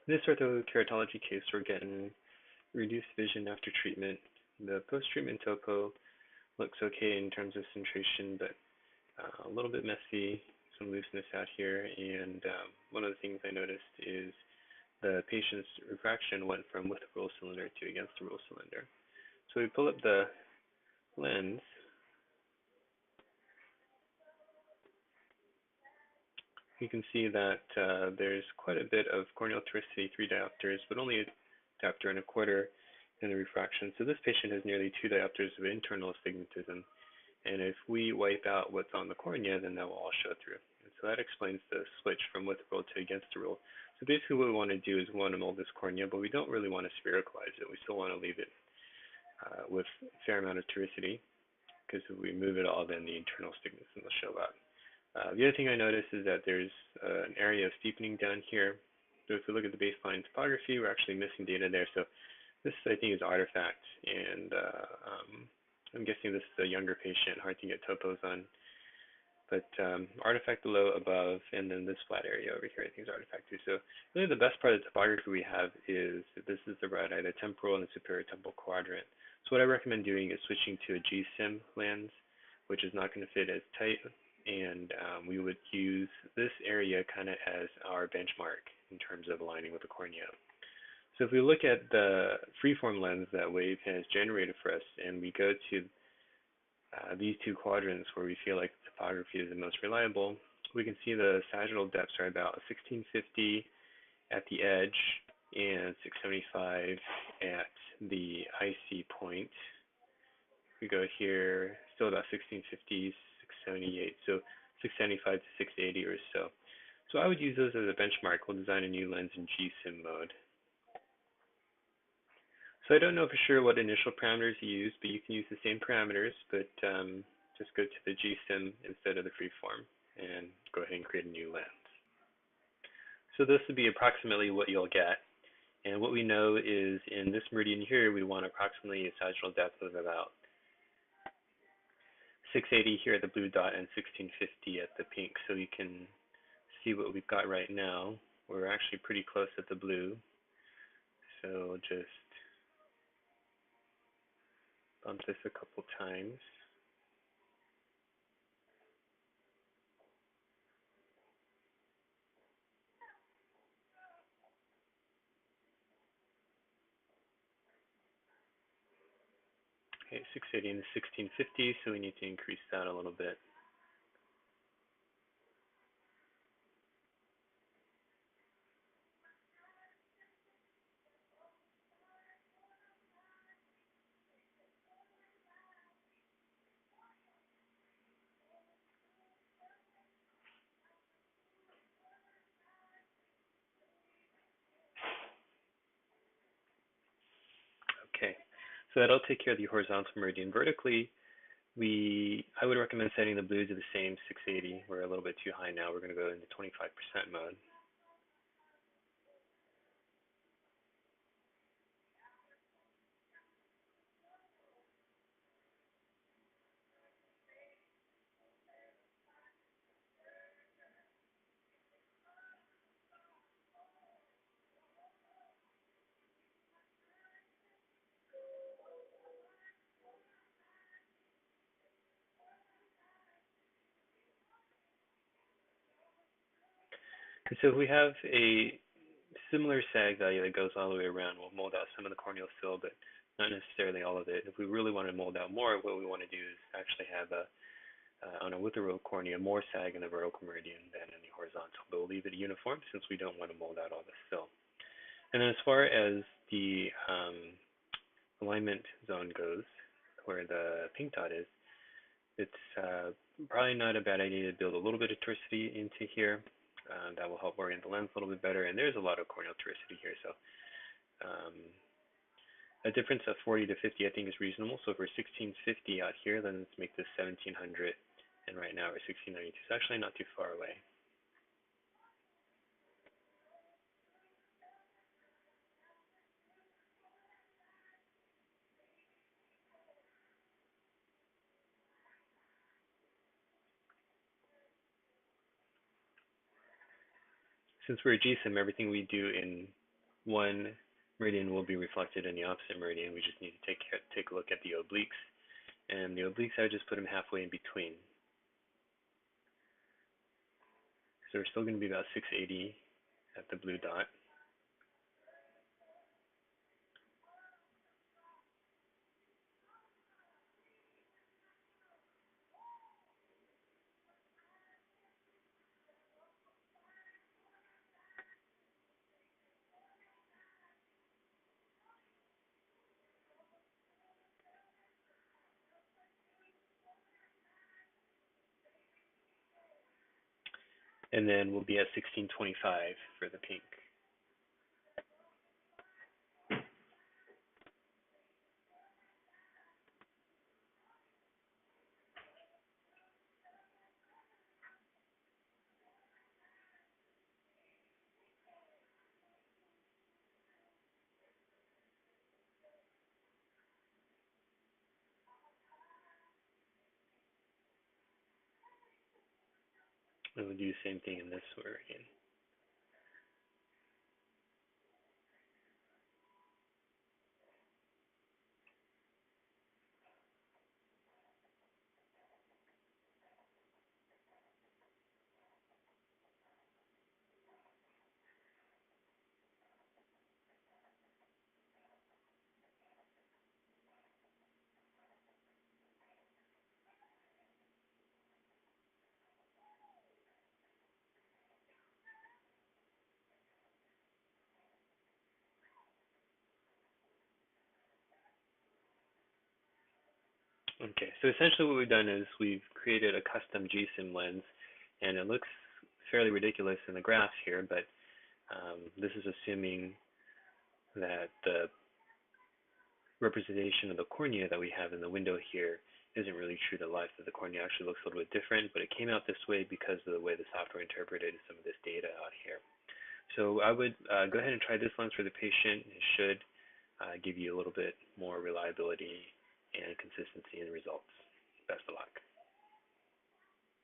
In this orthokeratology case, we're getting reduced vision after treatment. The post-treatment topo looks okay in terms of centration, but a little bit messy, some looseness out here. And one of the things I noticed is the patient's refraction went from with the rule cylinder to against the rule cylinder. So we pull up the lens. You can see that there's quite a bit of corneal toricity, 3 diopters, but only a diopter and a quarter in the refraction. So this patient has nearly 2 diopters of internal astigmatism. And if we wipe out what's on the cornea, then that will all show through. And so that explains the switch from with the rule to against the rule. So basically what we want to do is we want to mold this cornea, but we don't really want to sphericalize it. We still want to leave it with a fair amount of toricity, because if we move it all, then the internal astigmatism will show up. The other thing I noticed is that there's an area of steepening down here. So if we look at the baseline topography, we're actually missing data there. So this, I think, is artifact, and I'm guessing this is a younger patient, hard to get topos on. But artifact below, above, and then this flat area over here, I think is artifact too. So really the best part of the topography we have is that this is the right eye, the temporal and the superior temporal quadrant. So what I recommend doing is switching to a GSYM lens, which is not going to fit as tight, and we would use this area kind of as our benchmark in terms of aligning with the cornea. So if we look at the freeform lens that Wave has generated for us, and we go to these 2 quadrants where we feel like the topography is the most reliable, we can see the sagittal depths are about 1650 at the edge and 675 at the IC point. We go here, still about 1650, 678, so 675 to 680 or so. So I would use those as a benchmark. We'll design a new lens in GSYM mode. So I don't know for sure what initial parameters you use, but you can use the same parameters, but just go to the GSYM instead of the freeform and go ahead and create a new lens. So this would be approximately what you'll get. And what we know is in this meridian here, we want approximately a sagittal depth of about 680 here at the blue dot and 1650 at the pink. So you can see what we've got right now. We're actually pretty close at the blue. So just bump this a couple times. Okay, 680 and 1650, so we need to increase that a little bit. Okay, so that'll take care of the horizontal meridian. Vertically, I would recommend setting the blue to the same 680. We're a little bit too high now. We're going to go into 25% mode. And so if we have a similar sag value that goes all the way around, we'll mold out some of the corneal fill, but not necessarily all of it. If we really want to mold out more, what we want to do is actually have on a witherable cornea more sag in the vertical meridian than in the horizontal, but we'll leave it uniform since we don't want to mold out all the fill. And then as far as the alignment zone goes, where the pink dot is, it's probably not a bad idea to build a little bit of toricity into here. That will help orient the lens a little bit better, and there's a lot of corneal toricity here, so a difference of 40 to 50 I think is reasonable. So if we're 1650 out here, then let's make this 1700, and right now we're 1692, so actually not too far away. Since we're a GSYM, everything we do in one meridian will be reflected in the opposite meridian. We just need to take a look at the obliques. And the obliques, I would just put them halfway in between. So we're still going to be about 680 at the blue dot. And then we'll be at 1625 for the pink. And we'll do the same thing in this meridian. Okay, so essentially what we've done is we've created a custom GSYM lens, and it looks fairly ridiculous in the graphs here, but this is assuming that the representation of the cornea that we have in the window here isn't really true to life, that the cornea actually looks a little bit different, but it came out this way because of the way the software interpreted some of this data out here. So I would go ahead and try this lens for the patient. It should give you a little bit more reliability and consistency in results. Best of luck.